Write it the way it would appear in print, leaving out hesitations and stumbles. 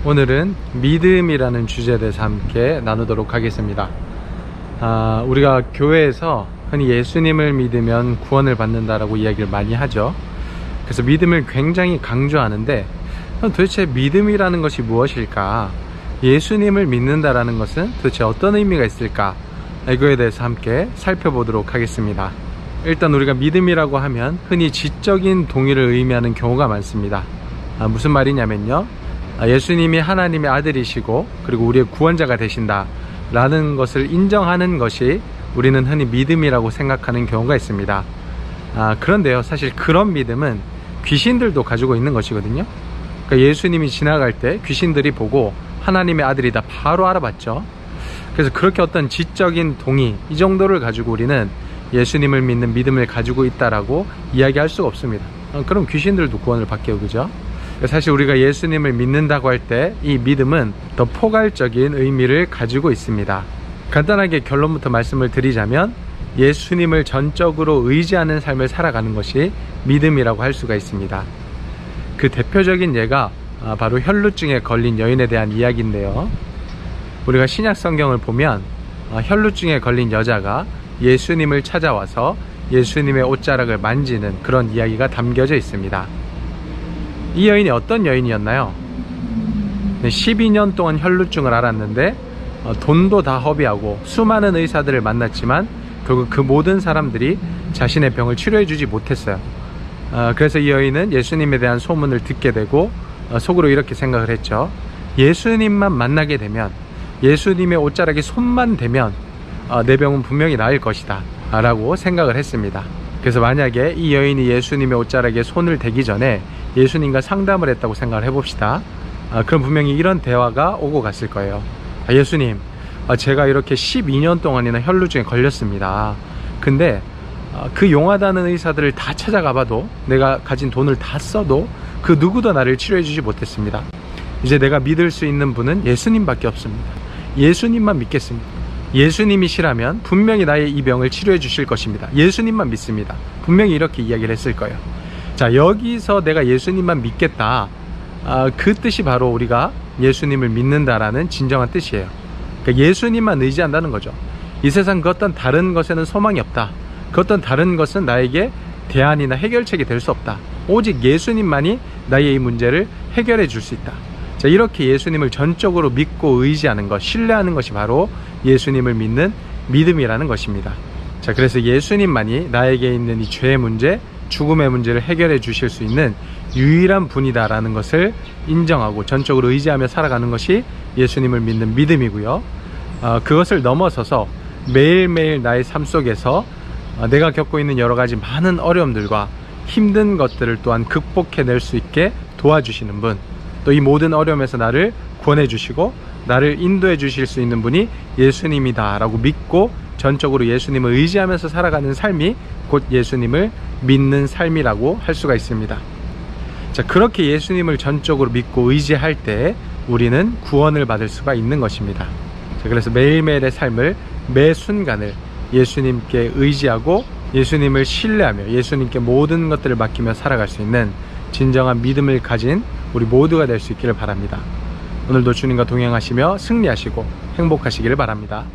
오늘은 믿음이라는 주제에 대해서 함께 나누도록 하겠습니다. 우리가 교회에서 흔히 예수님을 믿으면 구원을 받는다라고 이야기를 많이 하죠. 그래서 믿음을 굉장히 강조하는데 도대체 믿음이라는 것이 무엇일까? 예수님을 믿는다라는 것은 도대체 어떤 의미가 있을까? 이거에 대해서 함께 살펴보도록 하겠습니다. 일단 우리가 믿음이라고 하면 흔히 지적인 동의를 의미하는 경우가 많습니다. 무슨 말이냐면요, 예수님이 하나님의 아들이시고 그리고 우리의 구원자가 되신다 라는 것을 인정하는 것이 우리는 흔히 믿음이라고 생각하는 경우가 있습니다. 그런데요, 사실 그런 믿음은 귀신들도 가지고 있는 것이거든요. 그러니까 예수님이 지나갈 때 귀신들이 보고 하나님의 아들이다 바로 알아봤죠. 그래서 그렇게 어떤 지적인 동의, 이 정도를 가지고 우리는 예수님을 믿는 믿음을 가지고 있다라고 이야기할 수가 없습니다. 그럼 귀신들도 구원을 받게요, 그죠? 사실 우리가 예수님을 믿는다고 할 때 이 믿음은 더 포괄적인 의미를 가지고 있습니다. 간단하게 결론부터 말씀을 드리자면 예수님을 전적으로 의지하는 삶을 살아가는 것이 믿음이라고 할 수가 있습니다. 그 대표적인 예가 바로 혈루증에 걸린 여인에 대한 이야기인데요, 우리가 신약 성경을 보면 혈루증에 걸린 여자가 예수님을 찾아와서 예수님의 옷자락을 만지는 그런 이야기가 담겨져 있습니다. 이 여인이 어떤 여인이었나요? 12년 동안 혈루증을 앓았는데 돈도 다 허비하고 수많은 의사들을 만났지만 결국 그 모든 사람들이 자신의 병을 치료해 주지 못했어요. 그래서 이 여인은 예수님에 대한 소문을 듣게 되고 속으로 이렇게 생각을 했죠. 예수님만 만나게 되면, 예수님의 옷자락에 손만 대면 내 병은 분명히 나을 것이다 라고 생각을 했습니다. 그래서 만약에 이 여인이 예수님의 옷자락에 손을 대기 전에 예수님과 상담을 했다고 생각을 해봅시다. 그럼 분명히 이런 대화가 오고 갔을 거예요. 예수님, 제가 이렇게 12년 동안이나 혈루증에 걸렸습니다. 근데 그 용하다는 의사들을 다 찾아가 봐도, 내가 가진 돈을 다 써도 그 누구도 나를 치료해 주지 못했습니다. 이제 내가 믿을 수 있는 분은 예수님밖에 없습니다. 예수님만 믿겠습니다. 예수님이시라면 분명히 나의 이 병을 치료해 주실 것입니다. 예수님만 믿습니다. 분명히 이렇게 이야기를 했을 거예요. 자, 여기서 내가 예수님만 믿겠다, 그 뜻이 바로 우리가 예수님을 믿는다라는 진정한 뜻이에요. 그러니까 예수님만 의지한다는 거죠. 이 세상 그 어떤 다른 것에는 소망이 없다. 그 어떤 다른 것은 나에게 대안이나 해결책이 될 수 없다. 오직 예수님만이 나의 이 문제를 해결해 줄 수 있다. 자, 이렇게 예수님을 전적으로 믿고 의지하는 것, 신뢰하는 것이 바로 예수님을 믿는 믿음이라는 것입니다. 자, 그래서 예수님만이 나에게 있는 이 죄의 문제, 죽음의 문제를 해결해 주실 수 있는 유일한 분이다라는 것을 인정하고 전적으로 의지하며 살아가는 것이 예수님을 믿는 믿음이고요. 그것을 넘어서서 매일매일 나의 삶 속에서 내가 겪고 있는 여러 가지 많은 어려움들과 힘든 것들을 또한 극복해낼 수 있게 도와주시는 분, 또 이 모든 어려움에서 나를 구원해 주시고 나를 인도해 주실 수 있는 분이 예수님이다 라고 믿고 전적으로 예수님을 의지하면서 살아가는 삶이 곧 예수님을 믿는 삶이라고 할 수가 있습니다. 자, 그렇게 예수님을 전적으로 믿고 의지할 때 우리는 구원을 받을 수가 있는 것입니다. 자, 그래서 매일매일의 삶을, 매 순간을 예수님께 의지하고 예수님을 신뢰하며 예수님께 모든 것들을 맡기며 살아갈 수 있는 진정한 믿음을 가진 우리 모두가 될 수 있기를 바랍니다. 오늘도 주님과 동행하시며 승리하시고 행복하시기를 바랍니다.